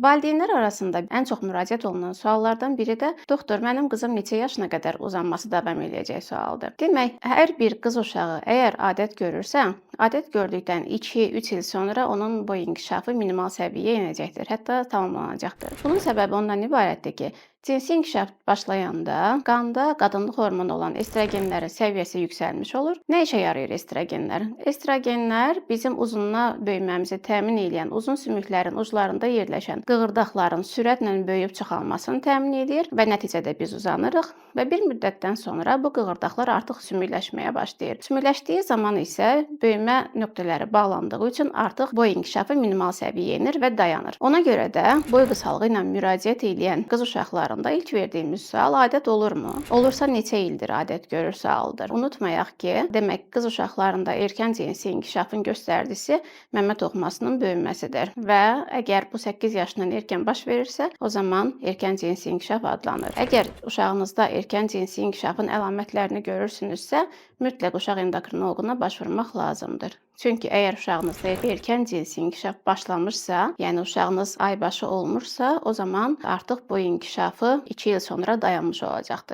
Valideynlər arasında ən çox müraciət olunan suallardan biri də doktor, mənim qızım neçə yaşına qədər uzanması davam eləyəcək sualıdır. Demək, hər bir qız uşağı əgər adət görürsə, adət gördükdən 2-3 il sonra onun boy inkişafı minimal səviyyəyə enəcəkdir, hətta tamamlanacaqdır. Bunun səbəbi ondan ibarətdir ki, cinsi inkişaf başlayanda qanda qadınlıq hormonu olan estrogenlərin səviyyəsi yüksəlmiş olur. Nə işə yarayır estrogenlər? Estrogenlər bizim uzunluğa böyüməmizi təmin edən uzun sümüklərin uclarında yerləşən qığırdaqların sürətlə böyüyüb çoxalmasını təmin edir və nəticədə biz uzanırıq və bir müddətdən sonra bu qığırdaqlar artıq sümükləşməyə başlayır. Sümükləşdiyi zaman isə böyümə nöqtələri bağlandığı üçün artıq boy inkişafı minimal səviyyəyə enir və dayanır. Ona görə də boy qısalığı ilə müraciət edən qız uşaqlarında ilk verdiyimiz sual adət olurmu? Olursa neçə ildir adət görür sualıdır. Unutmayaq ki, demək qız uşaqlarında erkən cinsi inkişafın göstəricisi məmə toxumasının böyüməsidir və əgər bu 8 yaşından erkən baş verirsə, o zaman erkən cinsi inkişaf adlanır. Əgər uşağınızda erkən cinsi inkişafın əlamətlərini görürsünüzsə, mütləq uşaq endokrinoloquna başvurmaq lazımdır. Çünki əgər uşağınızda erkən cinsi inkişaf başlamışsa, yəni uşağınız aybaşı olmuşsa, o zaman artıq boy inkişafı 2 il sonra dayanmış olacaqdır.